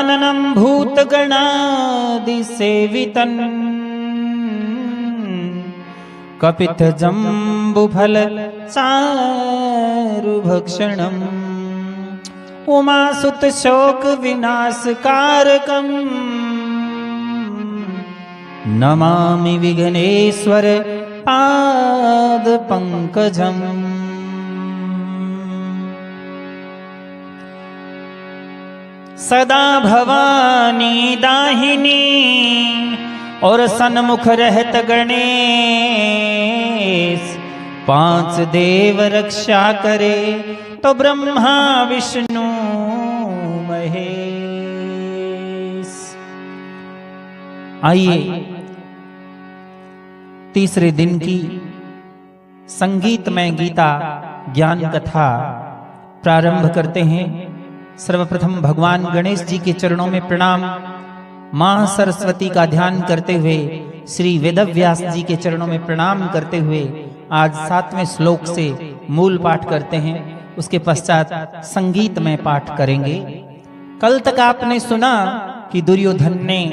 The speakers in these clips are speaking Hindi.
गजाननं भूतगणादिसेवितम् कपितजम्बुफलचारुभक्षणम् उमासुतशोकविनाशकारकम् नमामि विघ्नेश्वर पादपङ्कजम्। सदा भवानी दाहिनी और सन्मुख रहत गणेश, पांच देव रक्षा करे तो ब्रह्मा विष्णु महेश। आइए तीसरे दिन की संगीतमय गीता ज्ञान कथा प्रारंभ करते हैं। सर्वप्रथम भगवान गणेश जी के चरणों में प्रणाम, मां सरस्वती का ध्यान करते हुए श्री वेदव्यास जी के चरणों में प्रणाम करते हुए आज 7वें श्लोक से मूल पाठ करते हैं। उसके पश्चात संगीत में पाठ करेंगे। कल तक आपने सुना कि दुर्योधन ने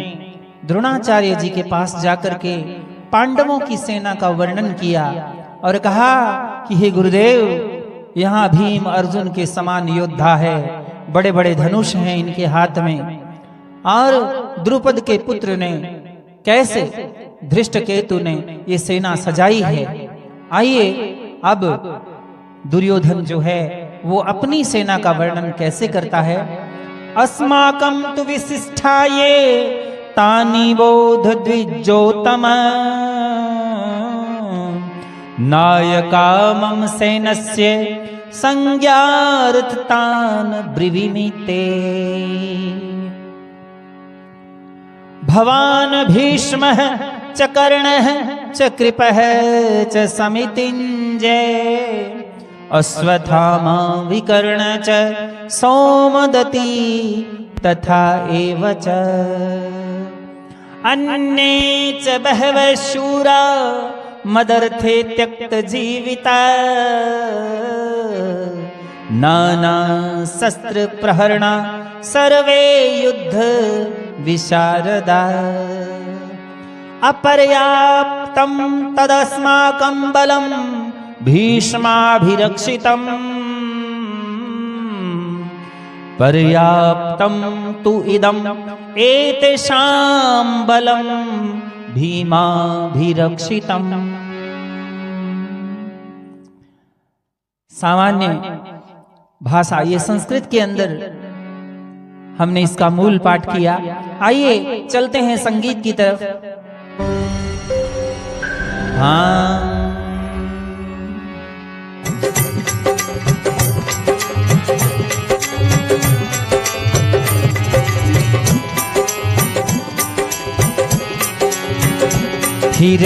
द्रोणाचार्य जी के पास जाकर के पांडवों की सेना का वर्णन किया और कहा कि हे गुरुदेव, यहाँ भीम अर्जुन के समान योद्धा है, बड़े बड़े धनुष हैं इनके हाथ में, और द्रुपद के पुत्र ने कैसे धृष्टकेतु ने ये सेना सजाई है। आइए अब दुर्योधन जो है वो अपनी सेना का वर्णन कैसे करता है। अस्माकं तु विशिष्टाये तानि बोध द्विजोतम, नायका मम सैनस्य संज्ञार्थतान् ब्रीवीमिते। भवान् भीष्मः च कर्णः च कृपः च समितिञ्जय, अश्वत्थामा विकर्ण च सोमदती तथा एव च, अन्ये च बहवः शूरा मदर्थे त्यक्त जीविता, नाना शस्त्र प्रहरणा सर्वे युद्ध विशारदा। अपर्याप्तं तदस्माकं बलं भीष्माभिरक्षितम्, पर्याप्तं तु इदम् एतेषां बलं भीमाभिरक्षितम्। सामान्य भाषा, ये संस्कृत के अंदर हमने इसका मूल पाठ किया। आइए चलते हैं संगीत की तरफ। हाँ, फिर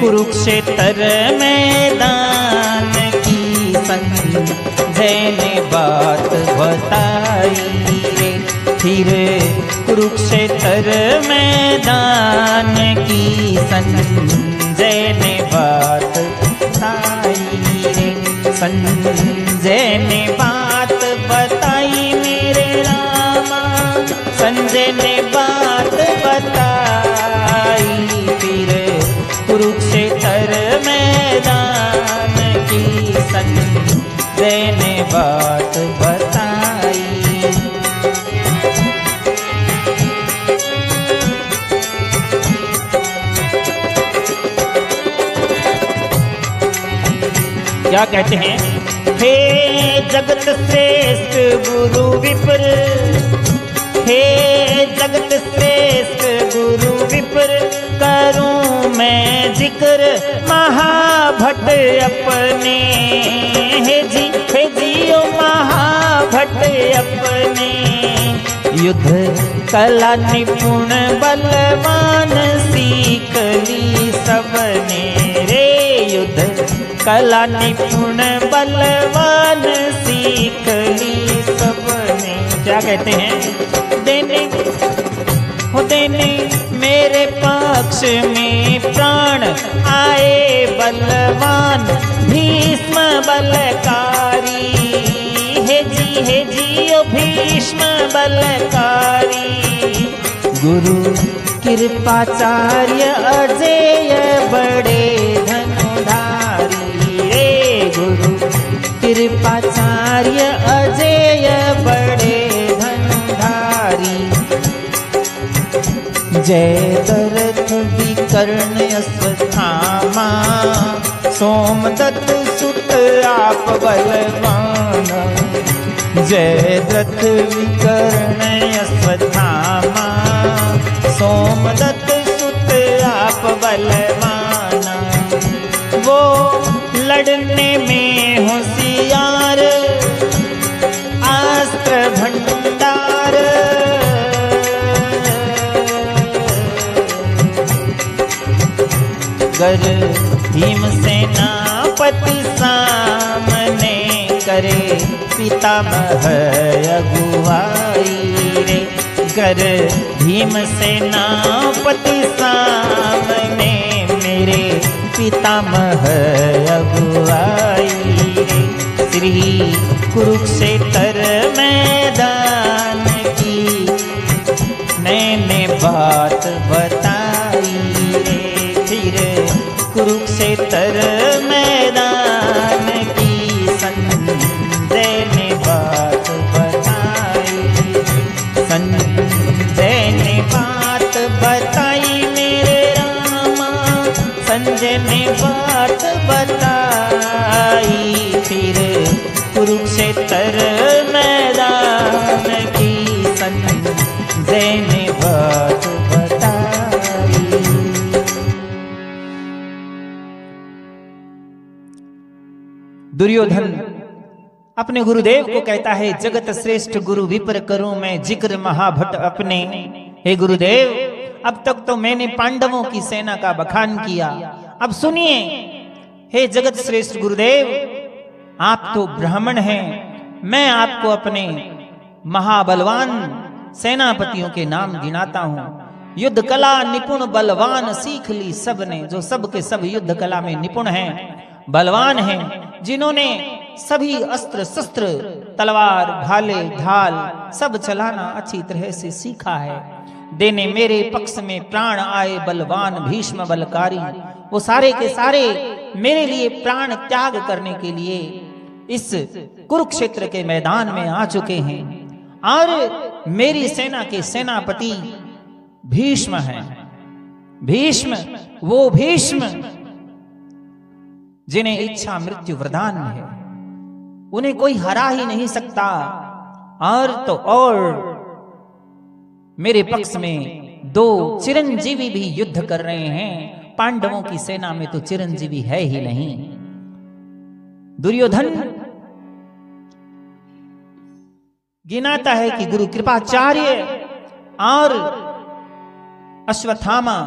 कुरुक्षेत्र मैदान की संजय ने बात बताई रे, फिर कुरुक्षेत्र मैदान की संजय ने बात बताई रे, संजय ने बात बताई मेरे रामा, संजय ने बात बताई, फिर कुरुक्षेत्र मैदान की संजय ने बात बताई। क्या कहते हैं? हे जगत श्रेष्ठ गुरु विप्र, हे जगत श्रेष्ठ गुरु विप्र, करूं मैं जिक्र महाभट अपने, हे जियो महाभट अपने, युद्ध कला निपुण बलवान सीख ली सबने रे, युद्ध कला निपुण बलवान सीख ली सबने। क्या कहते हैं? देने मेरे पक्ष में प्राण आए बलवान भीष्म बलकारी, हे जियो भीष्म बलकारी, गुरु कृपाचार्य अजेय बड़े धनुधारी रे, गुरु कृपाचार्य अजेय बड़े धनुधारी। जय दरथ विकर्ण अश्वत्थामा, सोमदत्त सुत आप बलवान। जय दरथ विकर्ण अश्वत्थामा, सोमदत्त सुत आप बलवान। वो लड़ने में होशियार, अस्त्र भंडार। गर भीमसेनापति सामने करे, पितामह अगुवाई रे। गर भीमसेनापति सामने मेरे पितामह अगुवाई रे। श्री कुरुक्षेत्र मैदान की मैंने बात बताई रे। फिर कुरुक्षेत्र मैदान की संजय ने बात बताई। संजय ने बात बताई मेरे रामा, संजय ने बात बताई। फिर कुरुक्षेत्र मैदान की संजय ने बात बताई। दुर्योधन अपने गुरुदेव को कहता है, जगत श्रेष्ठ गुरु विप्र करूं मैं जिक्र महाभट अपने। हे गुरुदेव, अब तक तो मैंने पांडवों की सेना का बखान किया, अब सुनिए हे जगत श्रेष्ठ गुरुदेव, आप तो ब्राह्मण हैं, मैं आपको अपने महाबलवान सेनापतियों के नाम गिनाता हूं। युद्ध कला निपुण बलवान सीख ली सबने, जो सब के सब युद्ध कला में निपुण हैं, बलवान हैं, जिन्होंने सभी अस्त्र शस्त्र तलवार भाले ढाल सब चलाना अच्छी तरह से सीखा है। देने मेरे पक्ष में प्राण आए बलवान भीष्म बलकारी, वो सारे के सारे मेरे लिए प्राण त्याग करने के लिए इस कुरुक्षेत्र के मैदान में आ चुके हैं। और मेरी सेना के सेनापति भीष्म हैं। भीष्म, वो भीष्म जिन्हें इच्छा मृत्यु वरदान है, उन्हें कोई हरा ही नहीं सकता। और तो और मेरे पक्ष में दो चिरंजीवी भी युद्ध कर रहे हैं। पांडवों की सेना में तो चिरंजीवी है ही नहीं। दुर्योधन गिनाता है कि गुरु कृपाचार्य और अश्वत्थामा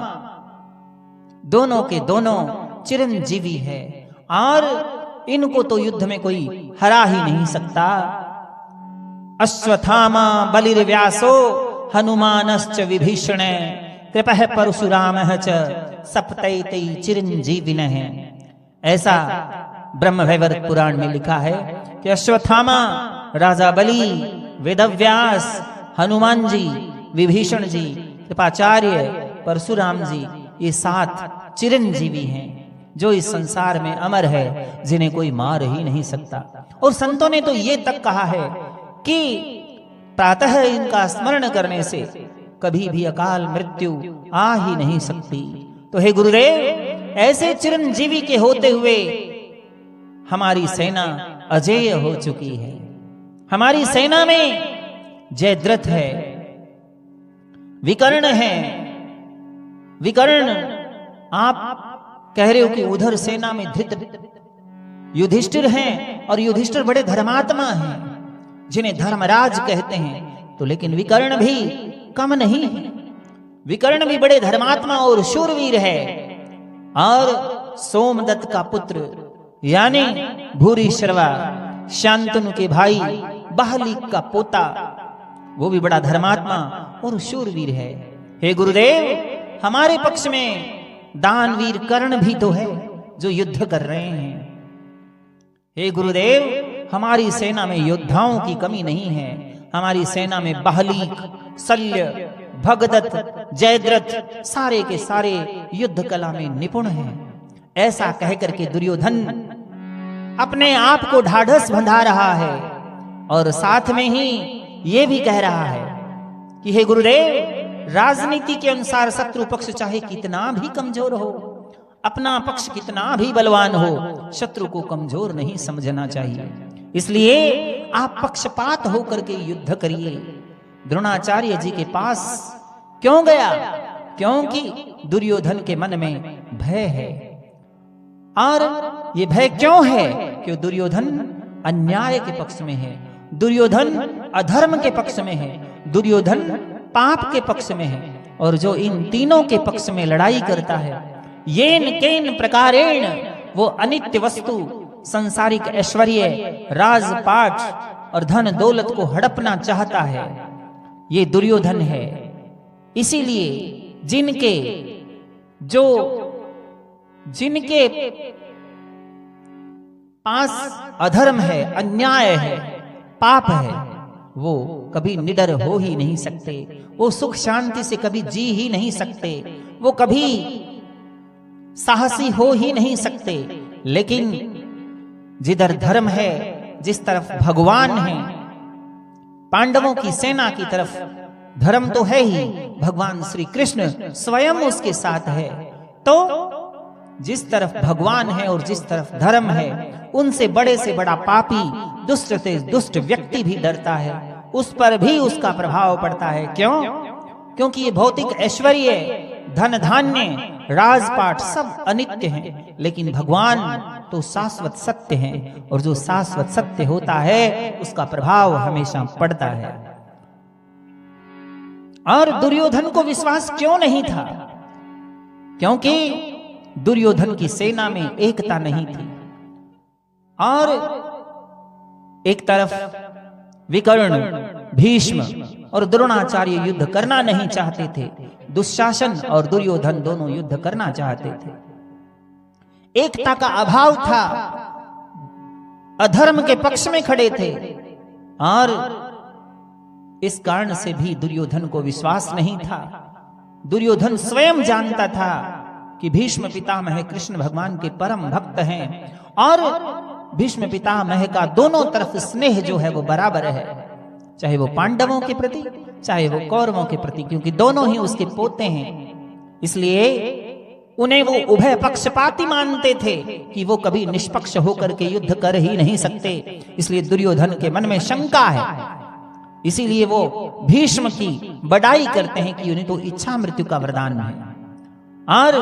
दोनों के दोनों चिरंजीवी है, और इनको तो युद्ध में कोई हरा ही नहीं सकता। अश्वत्थामा बलिर्व्यासो हनुमानश्च विभीषण, कृपः परशुरामः च सप्तैतै चिरंजीविनः। ऐसा ब्रह्मवैवर्त पुराण में लिखा है कि अश्वत्थामा, राजा बलि, वेदव्यास, हनुमान जी, विभीषण जी, कृपाचार्य, परशुराम जी, ये 7 चिरंजीवी हैं जो इस संसार में अमर है, जिन्हें कोई मार ही नहीं सकता। और संतों ने तो ये तक कहा है कि प्रातः इनका स्मरण करने से कभी भी अकाल मृत्यु आ ही नहीं सकती। तो हे गुरुदेव, ऐसे चिरंजीवी के होते हुए हमारी सेना अजेय हो चुकी है। हमारी सेना में जयद्रथ है, विकर्ण है। विकर्ण, आप कह रहे हो कि उधर सेना में धृत युधिष्ठिर हैं, और युधिष्ठिर बड़े धर्मात्मा हैं, जिन्हें धर्मराज कहते हैं। तो लेकिन विकर्ण भी कम नहीं है। विकर्ण भी बड़े धर्मात्मा और शूरवीर है। और सोमदत्त का पुत्र यानी भूरिश्रवा, शांतनु के भाई बहलीक का पोता, वो भी बड़ा धर्मात्मा और शूरवीर है। हे गुरुदेव, हमारे पक्ष में दानवीर कर्ण भी तो है जो युद्ध कर रहे हैं। हे गुरुदेव, हमारी सेना में योद्धाओं की कमी नहीं है। हमारी सेना में बहलीक, शल्य, भगदत्त, जयद्रथ सारे के सारे युद्ध कला में निपुण हैं। ऐसा कह करके दुर्योधन अपने आप को ढाढ़स बंधा रहा है और साथ में ही ये भी कह रहा है कि हे गुरुदेव, राजनीति के अनुसार शत्रु पक्ष चाहे कितना भी कमजोर हो, अपना पक्ष कितना भी बलवान हो, शत्रु को कमजोर नहीं समझना चाहिए। इसलिए आप पक्षपात होकर के युद्ध करिए। द्रोणाचार्य जी के पास क्यों गया? क्योंकि दुर्योधन के मन में भय है। और ये भय क्यों है? कि दुर्योधन अन्याय के पक्ष में है, दुर्योधन अधर्म के पक्ष में है, दुर्योधन पाप के पक्ष में है। और जो इन तीनों के पक्ष में लड़ाई करता है, येन केन प्रकारेण, वो अनित्य वस्तु, सांसारिक ऐश्वर्य, राजपाट और धन दौलत को हड़पना चाहता है, ये दुर्योधन है। इसीलिए जिनके पास अधर्म है, अन्याय है, पाप है, वो कभी निडर हो ही नहीं सकते, वो सुख शांति से कभी जी ही नहीं सकते, वो कभी साहसी हो ही नहीं सकते। लेकिन जिधर धर्म है, जिस तरफ भगवान है, पांडवों की सेना की तरफ धर्म तो है ही, भगवान श्री कृष्ण स्वयं उसके साथ है। तो जिस तरफ भगवान है और जिस तरफ धर्म है, उनसे बड़े से बड़ा पापी, दुष्ट से दुष्ट व्यक्ति भी डरता है, उस पर भी उसका प्रभाव पड़ता है। क्यों? क्योंकि ये भौतिक ऐश्वर्य, धन धान्य, राजपाट सब अनित्य हैं, लेकिन भगवान तो शाश्वत सत्य हैं, और जो शाश्वत सत्य होता है उसका प्रभाव हमेशा पड़ता है। और दुर्योधन को विश्वास क्यों नहीं था? क्योंकि दुर्योधन की सेना में एकता नहीं थी। और एक तरफ विकर्ण, भीष्म और द्रोणाचार्य युद्ध करना नहीं चाहते थे, दुशासन और दुर्योधन दोनों युद्ध करना चाहते थे। एकता का अभाव था, अधर्म के पक्ष में खड़े थे, और इस कारण से भी दुर्योधन को विश्वास नहीं था। दुर्योधन स्वयं जानता था कि भीष्म पितामह कृष्ण भगवान के परम भक्त हैं, और भीष्म पितामह का दोनों तरफ स्नेह जो है वो बराबर है, चाहे वो पांडवों के प्रति, चाहे वो कौरवों के प्रति, क्योंकि दोनों ही उसके पोते हैं। इसलिए उन्हें वो उभय पक्षपाती मानते थे कि वो कभी निष्पक्ष होकर के युद्ध कर ही नहीं सकते। इसलिए दुर्योधन के मन में शंका है, इसीलिए वो भीष्म की बड़ाई करते हैं कि उन्हें तो इच्छा मृत्यु का वरदान है। और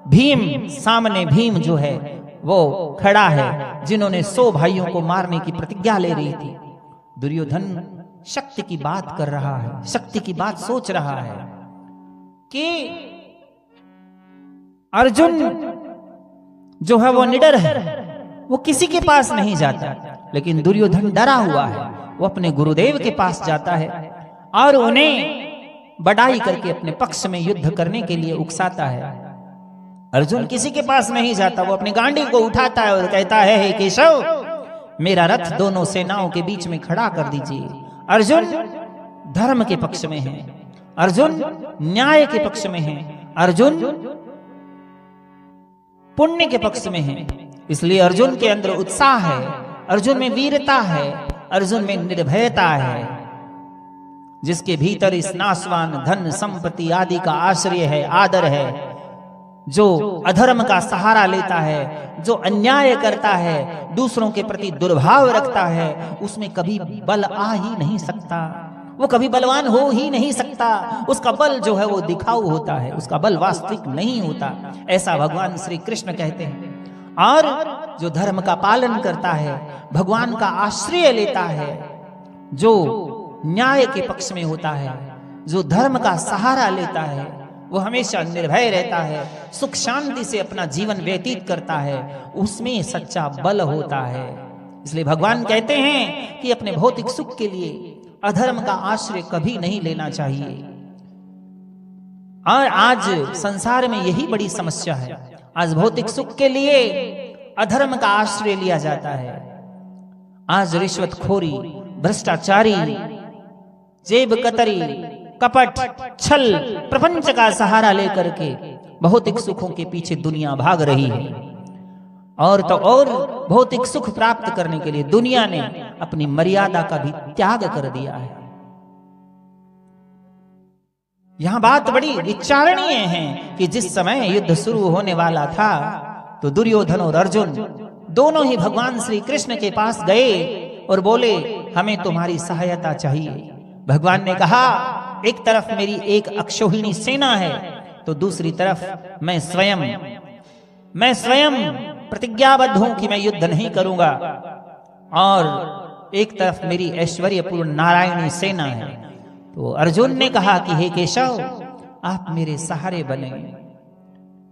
भीम, सामने भीम जो है वो खड़ा है, जिन्होंने 100 भाइयों को मारने की प्रतिज्ञा ले रही थी। दुर्योधन शक्ति की बात कर रहा है, शक्ति की बात सोच रहा है कि अर्जुन जो है वो निडर है, वो किसी के पास नहीं जाता, लेकिन दुर्योधन डरा हुआ है, वो अपने गुरुदेव के पास जाता है और उन्हें बड़ाई करके अपने पक्ष में युद्ध करने के लिए उकसाता है। अर्जुन किसी के पास नहीं जाता, वो अपनी गांडी को उठाता है और कहता है, हे केशव, मेरा रथ दोनों सेनाओं के बीच में खड़ा कर दीजिए। अर्जुन धर्म के पक्ष में है, अर्जुन न्याय के पक्ष में है, अर्जुन पुण्य के पक्ष में है। इसलिए अर्जुन के अंदर उत्साह है, अर्जुन में वीरता है, अर्जुन में निर्भयता है। जिसके भीतर इस नाशवान धन संपत्ति आदि का आश्रय है, आदर है, जो अधर्म का सहारा लेता है, जो अन्याय करता है, दूसरों के प्रति दुर्भाव रखता है, उसमें कभी बल आ ही नहीं सकता, वो कभी बलवान हो ही नहीं सकता। उसका बल जो है वो दिखाऊ होता है, उसका बल वास्तविक नहीं होता, ऐसा भगवान श्री कृष्ण कहते हैं। और जो धर्म का पालन करता है, भगवान का आश्रय लेता है, जो न्याय के पक्ष में होता है, जो धर्म का सहारा लेता है, वो हमेशा निर्भय रहता है, सुख शांति से अपना जीवन व्यतीत करता है, उसमें सच्चा बल होता है। इसलिए भगवान कहते हैं कि अपने भौतिक सुख के लिए अधर्म का आश्रय कभी नहीं लेना चाहिए। और आज संसार में यही बड़ी समस्या है, आज भौतिक सुख के लिए अधर्म का आश्रय लिया जाता है। आज रिश्वतखोरी, भ्रष्टाचारी, जेब कतरी, कपट, छल, प्रपंच का सहारा लेकर के भौतिक सुखों के पीछे दुनिया भाग रही है। और तो और भौतिक सुख प्राप्त करने के लिए दुनिया ने अपनी मर्यादा का भी त्याग कर दिया है। यहां बात बड़ी विचारणीय है कि जिस समय युद्ध शुरू होने वाला था तो दुर्योधन और अर्जुन दोनों ही भगवान श्री कृष्ण के पास गए और बोले, हमें तुम्हारी सहायता चाहिए। भगवान ने कहा, एक तरफ मेरी एक अक्षौहिणी सेना है तो दूसरी तरफ मैं स्वयं प्रतिज्ञाबद्ध हूं कि मैं युद्ध नहीं करूंगा, और एक तरफ मेरी ऐश्वर्यपूर्ण नारायणी सेना है। तो अर्जुन ने कहा कि हे केशव, आप मेरे सहारे बने,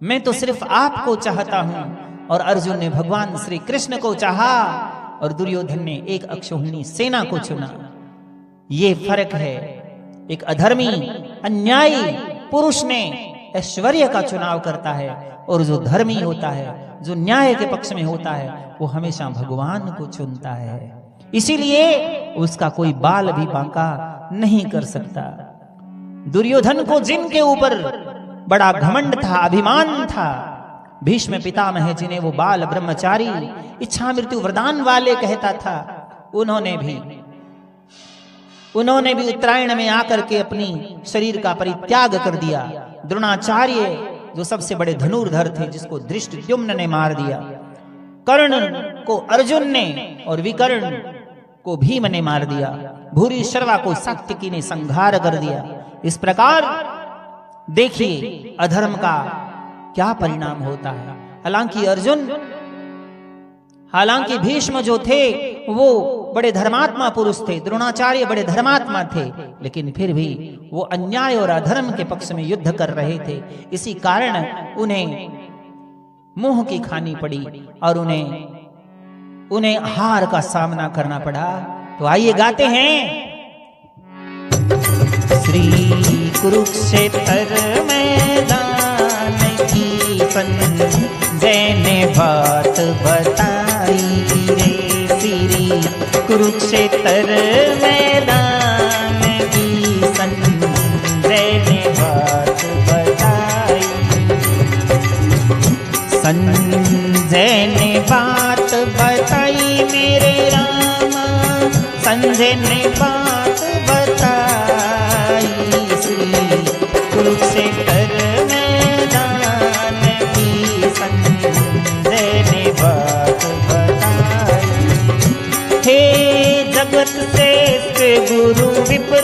मैं तो सिर्फ आपको चाहता हूं। और अर्जुन ने भगवान श्री कृष्ण को चाहा और दुर्योधन ने एक अक्षौहिणी सेना को चुना। ये फर्क है, एक अधर्मी अन्यायी पुरुष ने ऐश्वर्य का चुनाव करता है और जो धर्मी होता है, जो न्याय के पक्ष में होता है, वो हमेशा भगवान को चुनता है। इसीलिए उसका कोई बाल भी बांका नहीं कर सकता। दुर्योधन को जिनके ऊपर बड़ा घमंड था, अभिमान था, भीष्म पितामह जिन्हें वो बाल ब्रह्मचारी इच्छा मृत्यु वरदान वाले कहता था, उन्होंने भी उत्तरायण में आकर के अपनी शरीर का परित्याग कर दिया। द्रोणाचार्य जो सबसे बड़े धनुर्धर थे, जिसको धृष्टद्युम्न ने मार दिया, कर्ण को अर्जुन ने और विकर्ण को भीम ने मार दिया, भूरी शर्वा को सात्विकी ने संहार कर दिया। इस प्रकार देखिए अधर्म का क्या परिणाम होता है। हालांकि भीष्म जो थे वो बड़े धर्मात्मा पुरुष थे, द्रोणाचार्य बड़े धर्मात्मा थे, लेकिन फिर भी वो अन्याय और अधर्म के पक्ष में युद्ध कर रहे थे। इसी कारण उन्हें मोह की खानी पड़ी और उन्हें हार का सामना करना पड़ा। तो आइए गाते हैं, श्री कुरुक्षेत्र मैदान की संजय ने बात बताई रे, श्री कुरुक्षेत्र मैदान की संजय ने बात बताई, संजय ने बात बताई मेरे रामा, संजय ने बात बताई, श्री कुरुक्षेत्र मैदान की संजय ने बात बताई। हे जगत श्रेष्ठ गुरु विप्र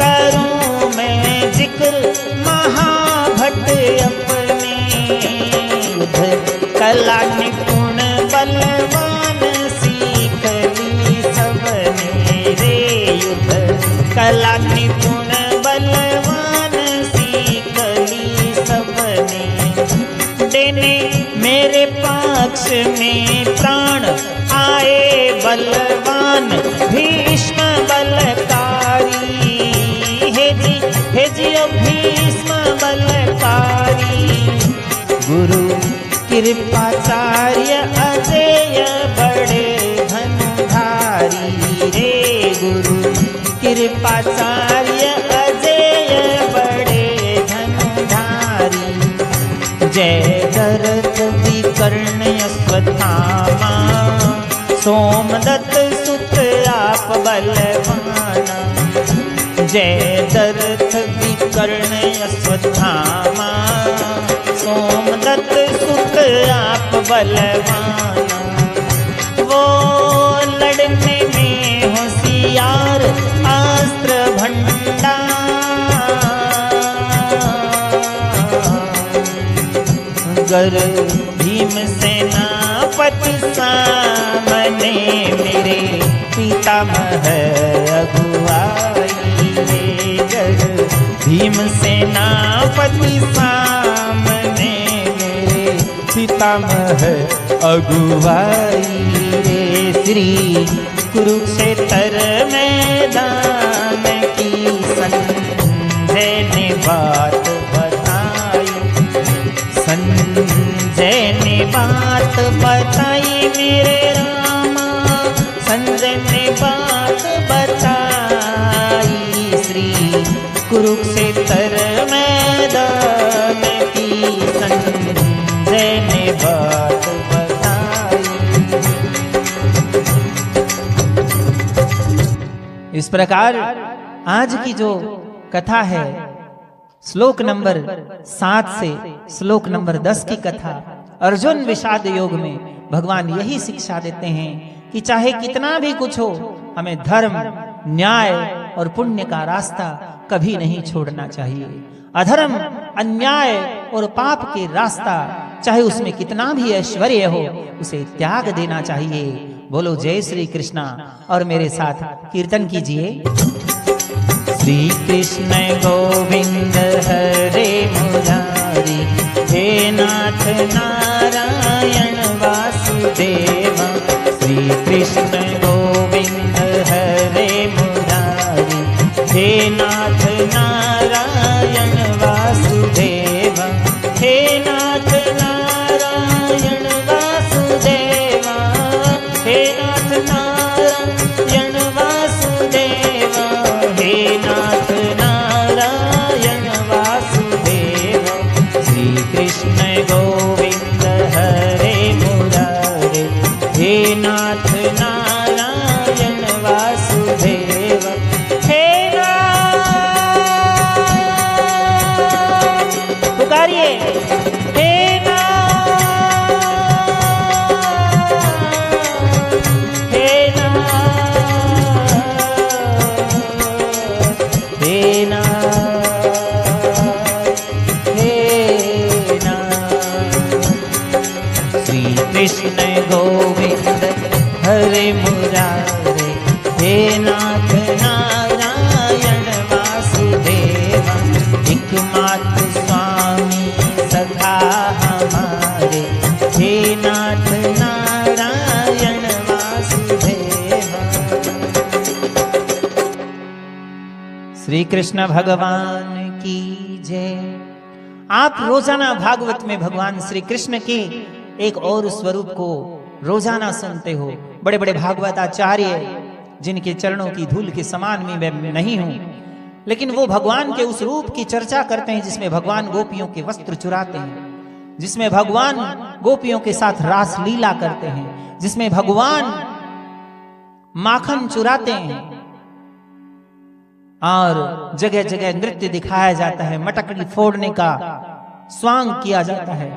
करूं मैं जिक्र, महाभट अपने युद्ध कला निपुण बलवान सीख ली सबने रे, युद्ध कला निपुण बलवान सीख ली सबने, देने मेरे पक्ष में प्राण आए बलवान भीष्म बलकारी, हे जी भीष्म बलकारी, गुरु कृपाचार्य अजय बड़े धनुधारी रे, गुरु कृपाचार्य अजय बड़े धनुधारी, जय दरथ विकर्ण अश्वत्थामा, सोमदत्त सुत आप बलवाना, जय दरथ विकर्ण अश्वत्थामा, सोमदत्त सुत आप बलवाना, वो लड़ने में होशियार अस्त्र भंडार, गर भीमसेनापति सामने मेरे पितामह अगुवाई रे, गर भीमसेनापति सामने मेरे पितामह अगुवाई रे, श्री कुरुक्षेत्र मैदान की संजय ने बात बताई, संजय ने बात बताई मेरे रामा, संजय ने बात बताई, श्री कुरुक्षेत्र उत्तर मैदान की संजय ने बात बताई। इस प्रकार आज की जो कथा है, श्लोक नंबर 7 से श्लोक नंबर 10 की कथा, अर्जुन विषाद योग में भगवान यही शिक्षा देते हैं कि चाहे कितना भी कुछ हो, हमें धर्म, न्याय और पुण्य का रास्ता कभी नहीं छोड़ना चाहिए। अधर्म, अन्याय और पाप के रास्ता, चाहे उसमें कितना भी ऐश्वर्य हो, उसे त्याग देना चाहिए। बोलो जय श्री कृष्णा। और मेरे साथ कीर्तन कीजिए। श्री कृष्ण गोविंद हरे मुरारी, हे नाथ नारायण वासुदेव। श्री कृष्ण गोविंद हरे मुरारी, हे नाथ नारायण वासुदेव। हे नाथ नारायण वासुदेव, हे नाथ नारायण वासुदेव, हे नाथ नारायण वासुदेव। श्री कृष्ण गोविंद हरे मुरारे, हे नाथ नारायण वासुदेव। हे नाथ, पुकारिए, हे नाथ, हे नाथ, हे नाथ, हे नाथ। श्री कृष्ण गोविंद हरे मुरारे, हे नाथ नारायण वासुदेव। एकमात्र स्वामी सखा हमारे, हे नाथ नारायण वासुदेव। श्री कृष्ण भगवान की जय। आप रोजाना भागवत में भगवान श्री कृष्ण के एक और स्वरूप को रोजाना सुनते हो। बड़े बड़े भागवत आचार्य, जिनके चरणों की धूल के समान मैं नहीं हूं, लेकिन वो भगवान के उस रूप की चर्चा करते हैं जिसमें भगवान गोपियों के वस्त्र चुराते हैं, जिसमें भगवान गोपियों के साथ रास लीला करते हैं, जिसमें भगवान माखन चुराते हैं और जगह जगह नृत्य दिखाया जाता है, मटकड़ी फोड़ने का स्वांग किया जाता है।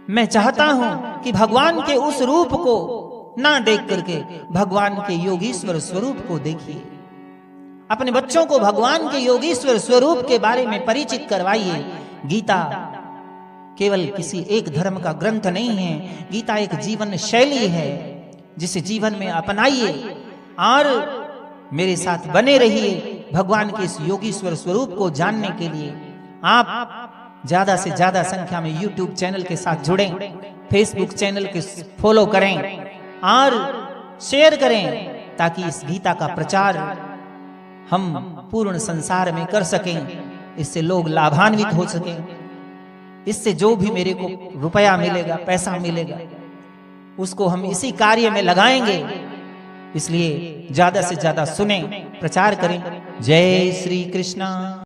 मैं चाहता हूं कि भगवान के उस रूप को ना देख करके भगवान के योगीश्वर स्वरूप को देखिए। अपने बच्चों को भगवान के योगीश्वर स्वरूप के बारे में परिचित करवाइए। गीता केवल किसी एक धर्म का ग्रंथ नहीं है, गीता एक जीवन शैली है, जिसे जीवन में अपनाइए और मेरे साथ बने रहिए। भगवान के इस योगीश्वर स्वरूप को जानने के लिए आप ज्यादा से ज्यादा संख्या में YouTube चैनल के साथ जुड़ें, Facebook चैनल के फॉलो करें और शेयर करें, ताकि इस गीता का प्रचार हम पूर्ण संसार में कर सकें, इससे लोग लाभान्वित हो सकें। इससे जो भी मेरे को रुपया मिलेगा, पैसा मिलेगा, उसको हम इसी कार्य में लगाएंगे। इसलिए ज्यादा से ज्यादा सुने, प्रचार करें। जय श्री कृष्णा।